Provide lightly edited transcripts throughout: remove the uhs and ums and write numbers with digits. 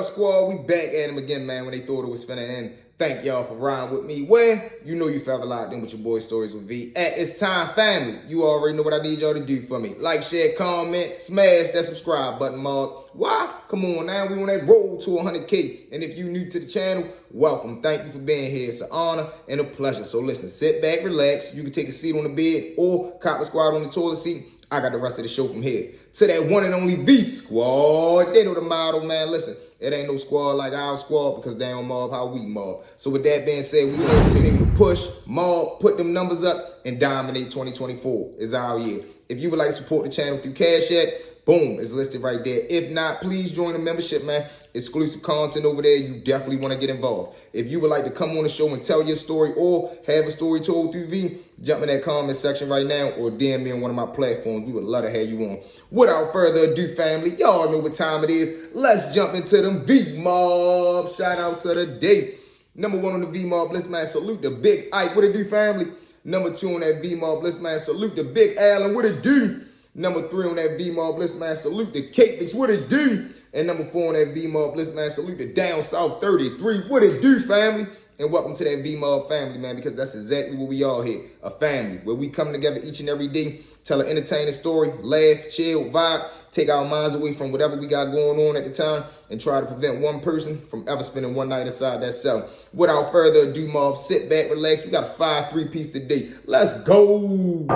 up, squad? We back at him again, man, when they thought it was finna end. Thank y'all for riding with me. Where? You know you forever locked in with your boy Stories with V. At It's Time Family. You already know what I need y'all to do for me. Like, share, comment, smash that subscribe button, Mark. Why? Come on now, we on that road to 100K. And if you new to the channel, welcome. Thank you for being here. It's an honor and a pleasure. So listen, sit back, relax. You can take a seat on the bed or cop a squad on the toilet seat. I got the rest of the show from here. To that one and only V Squad. They know the motto, man. Listen, it ain't no squad like our squad because they don't mob how we mob. So with that being said, we gonna continue to push, mob, put them numbers up, and dominate 2024 is our year. If you would like to support the channel through Cash App, boom, it's listed right there. If not, please join the membership, man. Exclusive content over there. You definitely want to get involved. If you would like to come on the show and tell your story or have a story told through V, jump in that comment section right now or DM me on one of my platforms. We would love to have you on. Without further ado, family, y'all know what time it is. Let's jump into them V-Mob. Shout out to the day. Number one on the V-Mob list, man. Salute the Big Ike. What it do, family? Number two on that V-Mob list, man. Salute the Big Allen. What it do? Number three on that V-Mob list, man. Salute the Cake Mix. What it do? And number four on that V-Mob list, man. Salute the Down South 33. What it do, family? And welcome to that V-Mob family, man, because that's exactly what we all here. A family where we come together each and every day, tell an entertaining story, laugh, chill, vibe, take our minds away from whatever we got going on at the time, and try to prevent one person from ever spending one night inside that cell. Without further ado, mob, sit back, relax. We got a 5-3 piece today. Let's go.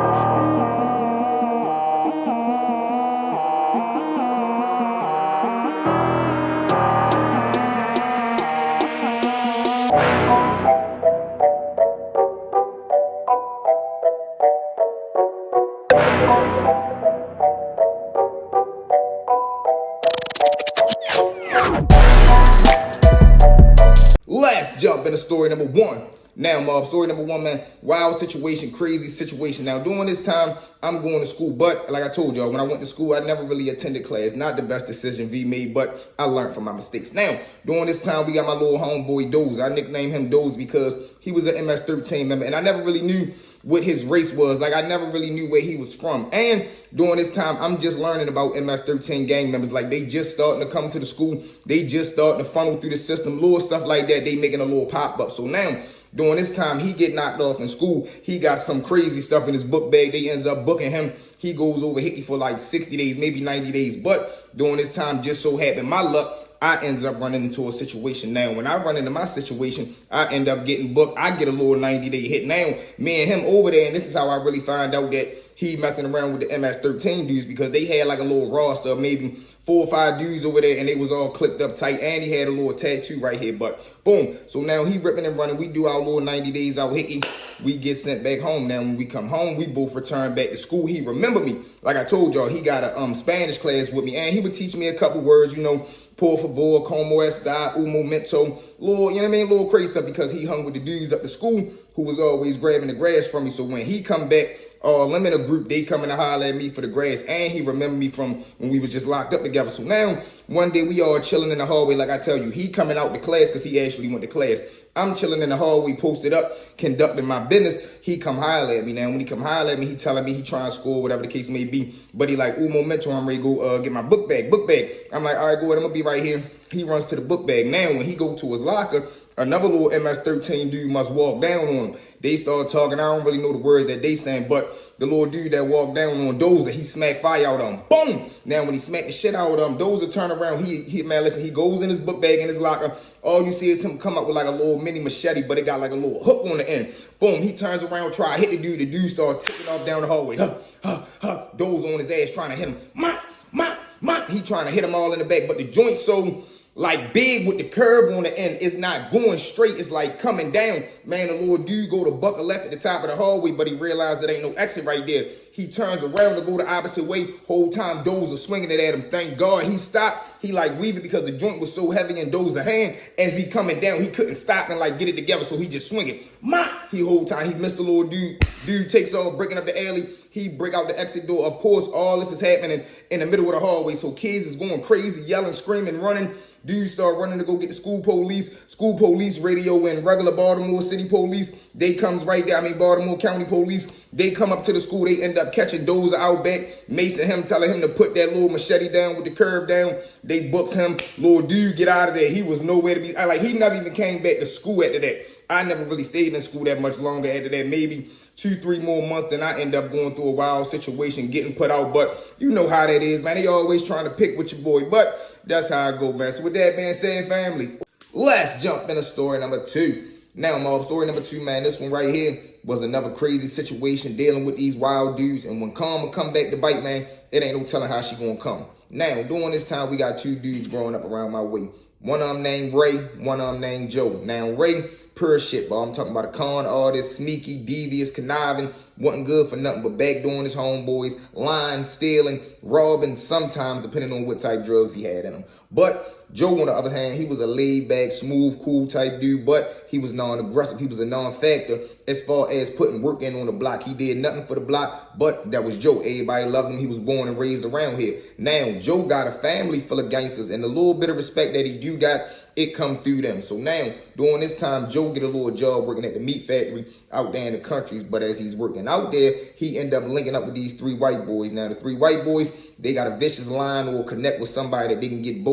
Let's jump into story number one. Now, mob, story number one, man. Wild situation, crazy situation. Now, during this time, I'm going to school. But like I told y'all, when I went to school, I never really attended class. Not the best decision V made, but I learned from my mistakes. Now, during this time, we got my little homeboy Doze. I nicknamed him Doze because he was an MS-13 member. And I never really knew what his race was. Like, I never really knew where he was from. And during this time, I'm just learning about MS-13 gang members. Like, they just starting to come to the school. They just starting to funnel through the system. Little stuff like that. They making a little pop-up. So now, during this time, he get knocked off in school. He got some crazy stuff in his book bag. They ends up booking him. He goes over Hickey for like 60 days, maybe 90 days. But during this time, just so happened, my luck, I ends up running into a situation. Now, when I run into my situation, I end up getting booked. I get a little 90-day hit. Now, me and him over there, and this is how I really find out that he messing around with the MS-13 dudes, because they had like a little roster of maybe 4 or 5 dudes over there, and they was all clicked up tight, and he had a little tattoo right here. But boom, so now he ripping and running. We do our little 90 days out Hickey. We get sent back home. Now, when we come home, we both return back to school. He remember me. Like I told y'all, he got a Spanish class with me, and he would teach me a couple words, you know, por favor, como esta, un momento, little, you know what I mean, little crazy stuff, because he hung with the dudes up to school who was always grabbing the grass from me. So when he come back, them in a group, they coming to holler at me for the grass, and he remember me from when we was just locked up together. So now, one day we all chilling in the hallway, like I tell you, he coming out to class because he actually went to class. I'm chilling in the hallway, posted up, conducting my business. He come holler at me. Now, when he come holler at me, he telling me he trying to score, whatever the case may be. But he like, un momento, I'm ready to go get my book bag. I'm like, all right, go ahead, I'm going to be right here. He runs to the book bag. Now, when he go to his locker, another little MS-13 dude must walk down on him. They start talking. I don't really know the words that they saying, but the little dude that walked down on Dozer, he smacked fire out of him. Boom! Now, when he smacked the shit out of him, Dozer turn around. Man, listen, he goes in his book bag in his locker. All you see is him come up with like a little mini machete, but it got like a little hook on the end. Boom! He turns around, try to hit the dude. The dude start ticking off down the hallway. Dozer on his ass trying to hit him. He trying to hit him all in the back, but the joint so like big with the curve on the end, it's not going straight, it's like coming down. Man, the little dude go to buckle left at the top of the hallway, but he realized there ain't no exit right there. He turns around to go the opposite way. Whole time Dozer swinging it at him. Thank God he stopped. He like weaving because the joint was so heavy in Dozer's hand. As he coming down, he couldn't stop and like get it together, so he just swing it. He whole time, he missed the little dude. Dude takes off, breaking up the alley. He break out the exit door. Of course, all this is happening in the middle of the hallway, so kids is going crazy, yelling, screaming, running. Dudes start running to go get the school police radio and regular Baltimore City police. They comes right there. Baltimore County police. They come up to the school. They end up catching Dozer out back. Mason him, telling him to put that little machete down with the curve down. They books him. Little dude, get out of there. He was nowhere to be. He never even came back to school after that. I never really stayed in school that much longer after that. Maybe 2-3 more months. Then I end up going through a wild situation, getting put out. But you know how that is, man. They always trying to pick with your boy. But that's how I go, man. So with that being said, family, let's jump into story number 2. Now, mob, story number 2, man. This one right here was another crazy situation dealing with these wild dudes. And when karma come back to bite, man, it ain't no telling how she gonna come. Now, during this time, we got 2 dudes growing up around my way. One of them named Ray, one of them named Joe. Now, Ray, pure shit, but I'm talking about a con artist, sneaky, devious, conniving, wasn't good for nothing but backdooring his homeboys, lying, stealing, robbing, sometimes depending on what type drugs he had in him. But Joe, on the other hand, he was a laid-back, smooth, cool type dude, but he was non-aggressive. He was a non-factor as far as putting work in on the block. He did nothing for the block, but that was Joe. Everybody loved him. He was born and raised around here. Now, Joe got a family full of gangsters, and the little bit of respect that he do got, it come through them. So now, during this time, Joe get a little job working at the meat factory out there in the countries, but as he's working out there, he end up linking up with these 3 white boys. Now, the 3 white boys, they got a vicious line or connect with somebody that they can get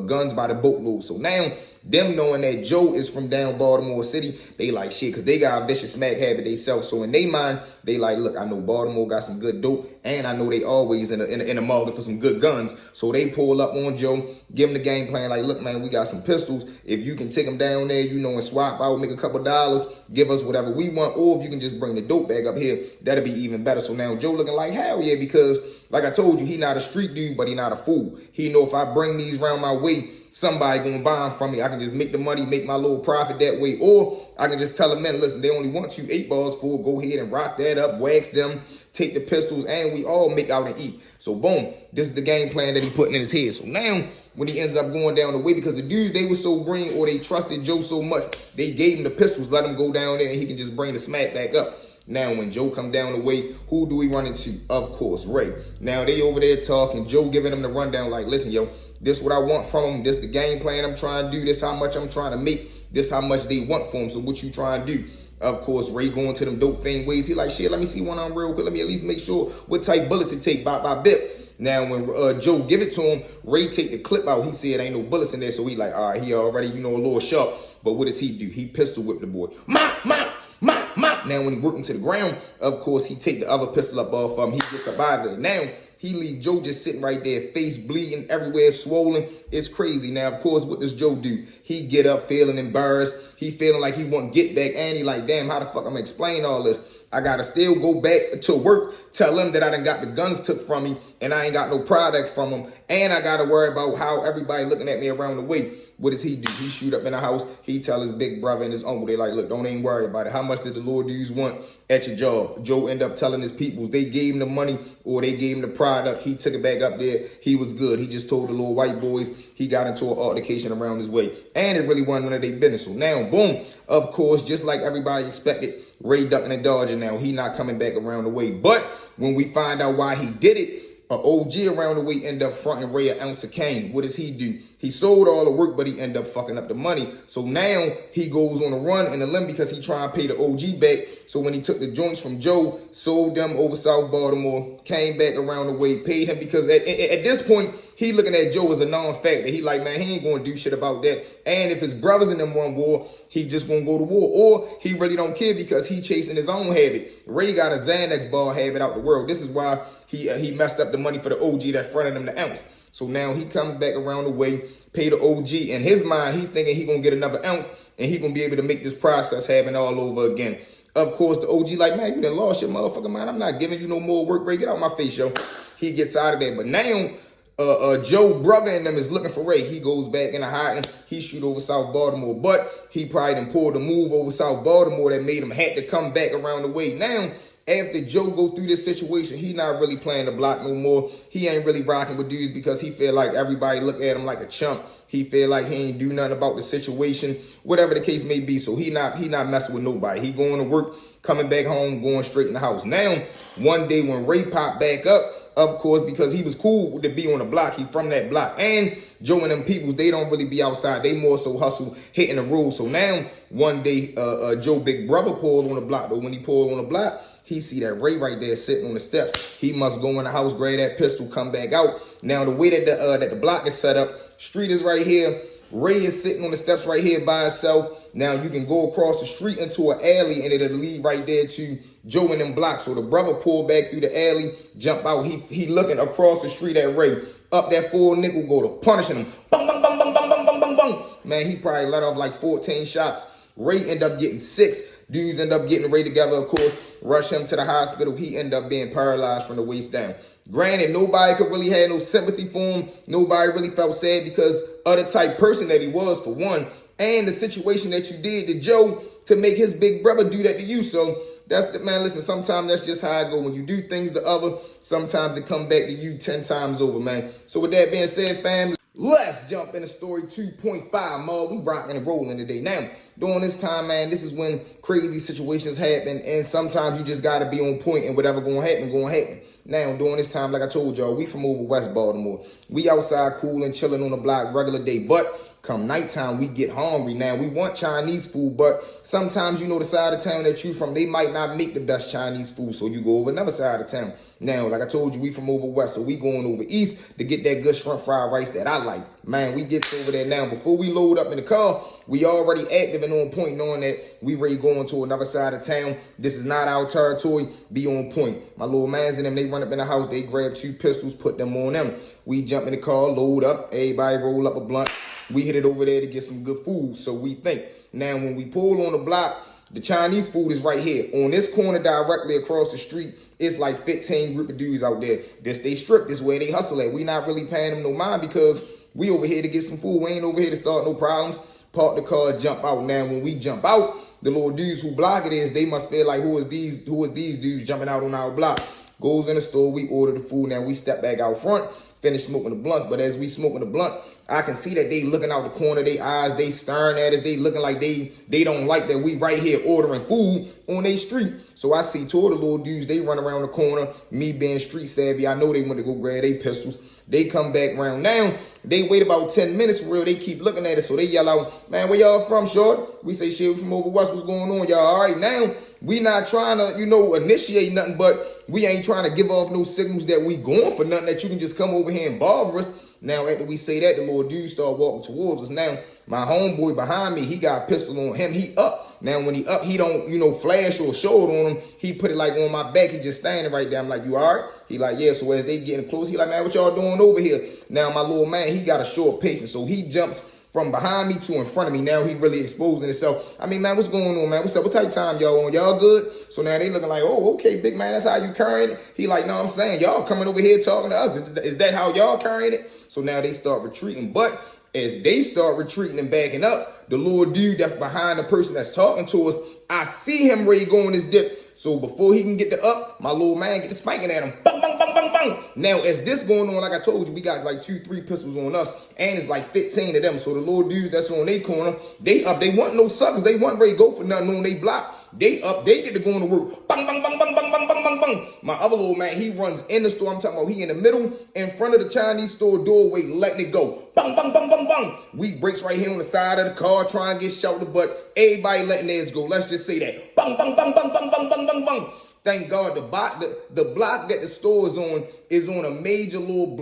guns by the boatload. So now, them knowing that Joe is from down Baltimore City, they like shit, because they got a vicious smack habit they self. So in their mind, they like, look, I know Baltimore got some good dope, and I know they always in a market for some good guns. So they pull up on Joe, give him the game plan, like, look, man, we got some pistols. If you can take them down there, you know, and swap out, make a couple dollars, give us whatever we want, or if you can just bring the dope bag up here, that'll be even better. So now Joe looking like hell yeah, because like I told you, he not a street dude, but he not a fool. He know if I bring these around my way, somebody gonna buy them from me. I can just make the money, make my little profit that way. Or I can just tell them, man, listen, they only want you 8 balls full. Go ahead and rock that up, wax them, take the pistols, and we all make out and eat. So boom, this is the game plan that he putting in his head. So now, when he ends up going down the way, because the dudes, they were so green, or they trusted Joe so much, they gave him the pistols, let him go down there, and he can just bring the smack back up. Now, when Joe come down the way, who do we run into? Of course, Ray. Now, they over there talking, Joe giving them the rundown like, listen, yo, this what I want from them. This the game plan I'm trying to do. This how much I'm trying to make. This how much they want from them. So what you trying to do? Of course, Ray going to them dope fiend ways. He like, shit, let me see one on real quick. Let me at least make sure what type bullets it take by bit. Now, when Joe give it to him, Ray take the clip out. He said ain't no bullets in there. So he like, all right, he already, you know, a little sharp. But what does he do? He pistol whip the boy. Now, when he work him to the ground, of course, he take the other pistol up off him. He gets up out of there. Now, he leave Joe just sitting right there, face bleeding, everywhere swollen. It's crazy. Now, of course, what does Joe do? He get up feeling embarrassed. He feeling like he want to get back. And he like, damn, how the fuck I'm going to explain all this? I got to still go back to work, tell them that I done got the guns took from me and I ain't got no product from them. And I got to worry about how everybody looking at me around the way. What does he do? He shoot up in the house. He tell his big brother and his uncle, they like, look, don't even worry about it. How much did the little dudes want at your job? Joe end up telling his peoples they gave him the money or they gave him the product. He took it back up there. He was good. He just told the little white boys he got into an altercation around his way. And it really wasn't none of their business. So now, boom, of course, just like everybody expected, Ray ducking and dodging now. He not coming back around the way. But when we find out why he did it, an OG around the way end up fronting Ray an ounce of cane. What does he do? He sold all the work, but he end up fucking up the money. So now he goes on a run in a limb because he trying to pay the OG back. So when he took the joints from Joe, sold them over South Baltimore, came back around the way, paid him because at this point, he looking at Joe as a non-factor. He like, man, he ain't going to do shit about that. And if his brothers in them want war, he just going to go to war. Or he really don't care because he chasing his own habit. Ray got a Xanax bar habit out the world. This is why he messed up the money for the OG that fronted him the ounce. So now he comes back around the way, pay the OG. In his mind, he thinking he going to get another ounce and he going to be able to make this process happen all over again. Of course, the OG like, man, you done lost your motherfucking mind. I'm not giving you no more work, Ray. Get out my face, yo. He gets out of there. But now, Joe brother and them is looking for Ray. He goes back in the hiding. He shoot over South Baltimore. But he probably done pulled a move over South Baltimore that made him had to come back around the way. Now, after Joe go through this situation, he not really playing the block no more. He ain't really rocking with dudes because he feel like everybody look at him like a chump. He feel like he ain't do nothing about the situation, whatever the case may be. So he not messing with nobody. He going to work, coming back home, going straight in the house. Now, one day when Ray popped back up, of course, because he was cool to be on the block. He from that block. And Joe and them peoples, they don't really be outside. They more so hustle, hitting the rules. So now, one day, Joe big brother pulled on the block. But when he pulled on the block, He see that Ray right there sitting on the steps. He must go in the house, grab that pistol, come back out. Now, the way that the block is set up, street is right here. Ray is sitting on the steps right here by himself. Now, you can go across the street into an alley, and it'll lead right there to Joe and them blocks. So the brother pulled back through the alley, jump out. He looking across the street at Ray. Up that full nickel, go to punishing him. Bang, bang, bang, bang, bang, bang, bang, bang, bang. Man, he probably let off like 14 shots. Ray end up getting 6. Dudes end up getting Ray together, of course. Rush him to the hospital. He end up being paralyzed from the waist down. Granted, nobody could really have no sympathy for him. Nobody really felt sad because of the type person that he was, for one, and the situation that you did to Joe to make his big brother do that to you. So that's the man. Listen, sometimes that's just how it go. When you do things to other, sometimes it come back to you 10 times over, man. So with that being said, family, let's jump into story 2.5, man. We rocking and rolling today. Now, during this time, man, this is when crazy situations happen, and sometimes you just got to be on point, and whatever going to happen. Now, during this time, like I told y'all, we from over West Baltimore. We outside cool and chilling on the block regular day, but come nighttime, we get hungry. Now, we want Chinese food, but sometimes, the side of town that you from, they might not make the best Chinese food, so you go over another side of town. Now, like I told you, we from over west, so we going over east to get that good shrimp fried rice that I like. Man, we get over there now. Before we load up in the car, we already active and on point, knowing that we ready going to another side of town. This is not our territory. Be on point. My little mans and them, they run up in the house, they grab 2 pistols, put them on them. We jump in the car, load up, everybody roll up a blunt. We hit it over there to get some good food, so we think. Now, when we pull on the block, the Chinese food is right here. On this corner directly across the street, it's like 15 group of dudes out there. This they strip, this way they hustle at. We not really paying them no mind because we over here to get some food. We ain't over here to start no problems. Park the car, jump out. Now, when we jump out, the little dudes who block it is, they must feel like, who is these dudes jumping out on our block? Goes in the store, we order the food. Now, we step back out front, finish smoking the blunts. But as we smoking the blunt, I can see that they looking out the corner of their eyes. They staring at us. They looking like they don't like that we right here ordering food on their street. So I see 2 of the little dudes, they run around the corner. Me being street savvy, I know they went to go grab their pistols. They come back around. Now, they wait about 10 minutes for real. They keep looking at us. So they yell out, man, where y'all from, short? We say, shit, we from over west. What's going on, y'all? All right, now, we not trying to, initiate nothing, but we ain't trying to give off no signals that we going for nothing, that you can just come over here and bother us. Now, after we say that, the little dude start walking towards us. Now, my homeboy behind me, he got a pistol on him. He up. Now, when he up, he don't, flash or show it on him. He put it like on my back. He just standing right there. I'm like, you all right? He like, yeah. So as they getting close, he like, man, what y'all doing over here? Now, my little man, he got a short patience. So he jumps from behind me to in front of me. Now he really exposing himself. I mean, man, what's going on, man? What's up? What type of time y'all on? Y'all good? So now they looking like, oh, okay, big man, that's how you carrying it? He like, no, I'm saying, y'all coming over here talking to us. Is that how y'all carrying it? So now they start retreating. But as they start retreating and backing up, the little dude that's behind the person that's talking to us, I see him ready to go on his dip. So before he can get the up, my little man get the spanking at him. Bang, bang, bang, bang, bang. Now, as this going on, like I told you, we got like 2-3 pistols on us, and it's like 15 of them. So the little dudes that's on their corner, they up. They want no suckers. They want ready to go for nothing on they block. They up. They get to go on the work. Bang, bang, bang, bang, bang, bang, bang, bang, bang. My other little man, he runs in the store. I'm talking about he in the middle, in front of the Chinese store doorway, letting it go. Bang, bang, bang, bang, bang. We breaks right here on the side of the car, trying to get shelter, but everybody letting theirs go. Let's just say that. Bang, bang, bang, bang, bang, bang, bang, bang, bang. Thank God the block that the store is on a major little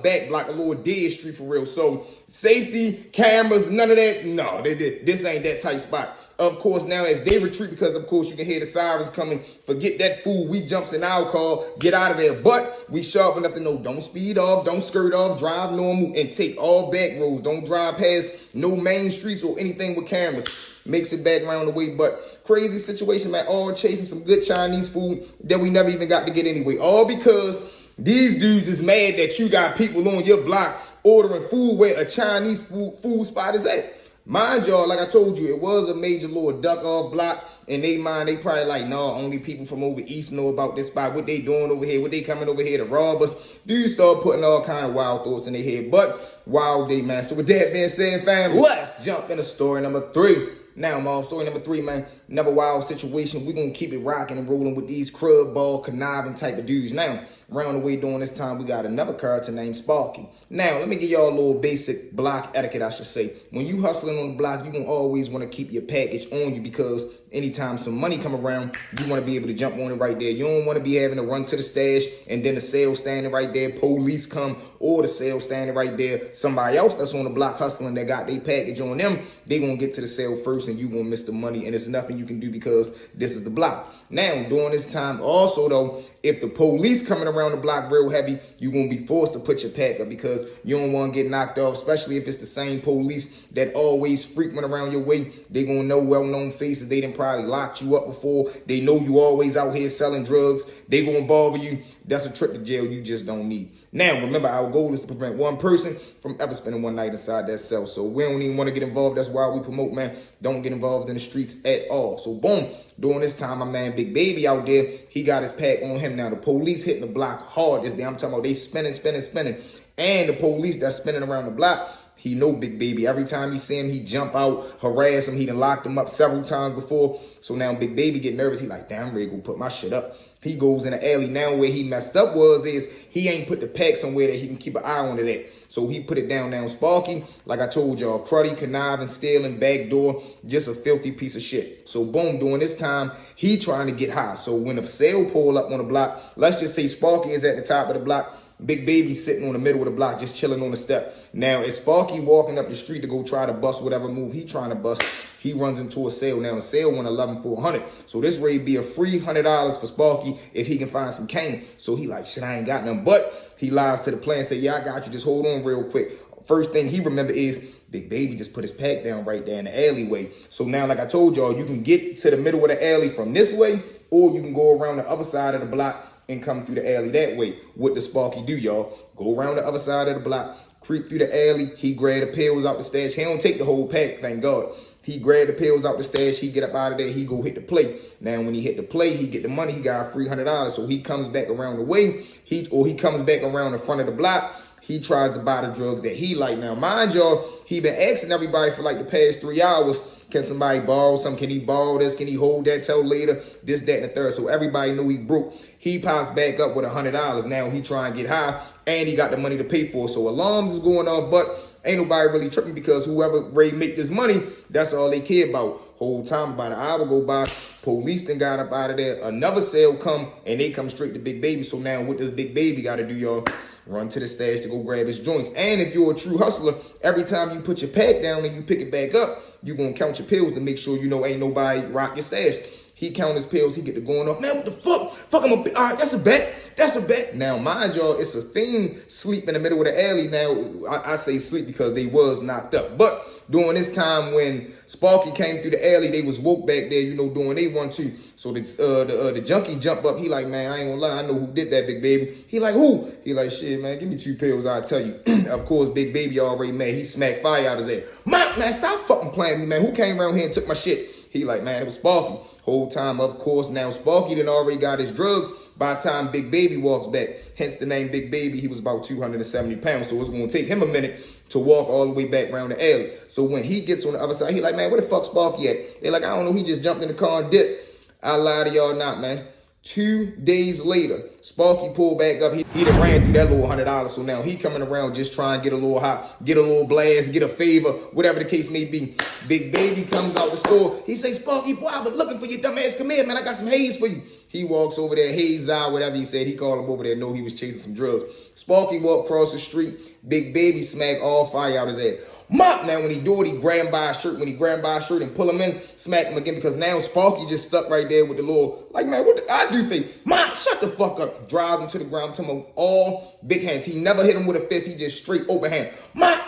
back block, a little dead street for real. So safety, cameras, none of that. No, this ain't that tight spot. Of course, now as they retreat, because of course you can hear the sirens coming, forget that fool. We jumps in our car, get out of there. But we sharp enough to know, don't speed off, don't skirt off, drive normal, and take all back roads. Don't drive past no main streets or anything with cameras. Makes it back around the way. But crazy situation, man. All chasing some good Chinese food that we never even got to get anyway. All because these dudes is mad that you got people on your block ordering food where a Chinese food spot is at. Mind y'all, like I told you, it was a major little duck-off block. In they mind, they probably like, no, only people from over east know about this spot. What they doing over here? What they coming over here to rob us? Dudes start putting all kind of wild thoughts in their head. But wild day, man. So with that being said, fam, let's jump into story number 3. Now, mom, story number 3, man. Another wild situation. We're going to keep it rocking and rolling with these crud ball, conniving type of dudes. Now, Around the way during this time, we got another character named Sparky. Now, let me give y'all a little basic block etiquette, I should say. When you hustling on the block, you gonna always want to keep your package on you, because anytime some money come around, you want to be able to jump on it right there. You don't want to be having to run to the stash and then the sale standing right there, police come, or the sale standing right there. Somebody else that's on the block hustling that got their package on them, they gonna get to the sale first and you gonna miss the money, and there's nothing you can do because this is the block. Now, during this time also though, if the police coming around the block real heavy, you gonna be forced to put your pack up, because you don't want to get knocked off, especially if it's the same police that always frequent around your way. They gonna know well-known faces. They done probably locked you up before. They know you always out here selling drugs. They gonna bother you. That's a trip to jail you just don't need. Now, remember, our goal is to prevent one person from ever spending one night inside that cell. So we don't even want to get involved. That's why we promote, man, don't get involved in the streets at all. So boom, during this time, my man Big Baby out there, he got his pack on him. Now, the police hitting the block hard this day. I'm talking about they spinning. And the police that's spinning around the block, he know Big Baby. Every time he see him, he jump out, harass him. He done locked him up several times before. So now Big Baby get nervous. He like, damn, I'm ready to go put my shit up. He goes in the alley. Now where he messed up is he ain't put the pack somewhere that he can keep an eye on it at. So he put it down. Now Sparky, like I told y'all, cruddy, conniving, stealing, backdoor, just a filthy piece of shit. So boom, during this time, he trying to get high. So when a sale pull up on the block, let's just say Sparky is at the top of the block, Big Baby sitting on the middle of the block, just chilling on the step. Now, as Sparky walking up the street to go try to bust whatever move he trying to bust, he runs into a sale. Now, a sale went 11 for 100. So this rate be a free $100 for Sparky if he can find some cane. So he like, shit, I ain't got nothing. But he lies to the plan and say, yeah, I got you. Just hold on real quick. First thing he remember is Big Baby just put his pack down right there in the alleyway. So now, like I told y'all, you can get to the middle of the alley from this way, or you can go around the other side of the block and come through the alley that way. What does Sparky do, y'all? Go around the other side of the block, creep through the alley. He grab the pills out the stash. He don't take the whole pack, thank God. He grab the pills out the stash. He get up out of there. He go hit the play. Now, when he hit the play, he get the money. He got a free $100. So he comes back around the way. He comes back around the front of the block. He tries to buy the drugs that he like. Now, mind y'all, he been asking everybody for like the past 3 hours, can somebody borrow some? Can he borrow this? Can he hold that till later? This, that, and the third. So everybody knew he broke. He pops back up with $100. Now he try and get high, and he got the money to pay for it. So alarms is going off, but ain't nobody really tripping, because whoever Ray make this money, that's all they care about. Whole time, about an hour go by, police then got up out of there. Another sale come, and they come straight to Big Baby. So now what does Big Baby got to do, y'all? Run to the stash to go grab his joints. And if you're a true hustler, every time you put your pack down and you pick it back up, you're going to count your pills to make sure you know ain't nobody rock your stash. He count his pills. He get to going off. Man, what the fuck? Fuck, I'm a bit. All right, that's a bet. That's a bet. Now, mind y'all, it's a thing sleep in the middle of the alley. Now, I say sleep because they was knocked up. But during this time when Sparky came through the alley, they was woke back there, you know, doing they one too. So the junkie jump up. He like, man, I ain't gonna lie. I know who did that, Big Baby. He like, who? He like, shit, man, give me 2 pills. I'll tell you. Of course, Big Baby already mad. He smacked fire out his head. Man, stop fucking playing with me, man. Who came around here and took my shit? He like, man, it was Sparky. Whole time, of course, now Sparky done already got his drugs by the time Big Baby walks back. Hence the name Big Baby. He was about 270 pounds, so it's going to take him a minute to walk all the way back around the alley. So when he gets on the other side, he like, man, where the fuck Sparky at? They like, I don't know, he just jumped in the car and dipped. I lie to y'all not, man. 2 days later, Sparky pulled back up. He done ran through that little $100. So now he coming around just trying to get a little hot, get a little blast, get a favor, whatever the case may be. Big Baby comes out the store. He say, Sparky, boy, I was looking for you, dumb ass. Come here, man. I got some haze for you. He walks over there, haze out, whatever he said. He called him over there, know he was chasing some drugs. Sparky walked across the street. Big Baby smacked all fire out his head. Mop! Now, when he do it, he grab him by a shirt. When he grab him by a shirt and pull him in, smack him again, because now Sparky just stuck right there with the little, like, man, what did I do for you? Mop! Shut the fuck up. Drives him to the ground. Tell him all big hands. He never hit him with a fist. He just straight open hand. Mop!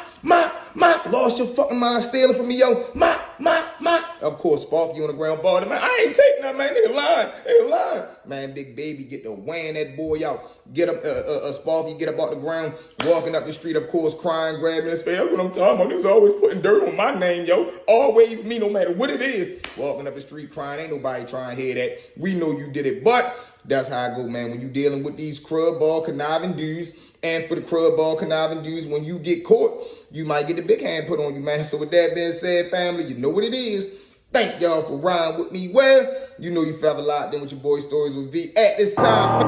Lost your fucking mind stealing from me, yo. Mop! Of course, Sparky on the ground, bothered, man. I ain't taking that, man. Nigga lying. Man, Big Baby get to weighing that boy out. Get him, Sparky get up out the ground, walking up the street, of course, crying, grabbing his face. That's what I'm talking about. Niggas always putting dirt on my name, yo. Always me, no matter what it is. Walking up the street crying. Ain't nobody trying to hear that. We know you did it, but that's how I go, man. When you dealing with these crud ball conniving dudes, and for the crud ball conniving dudes, when you get caught, you might get the big hand put on you, man. So with that being said, family, you know what it is. Thank y'all for riding with me. Well, you know you forever locked in with your boy Stories with V at this time.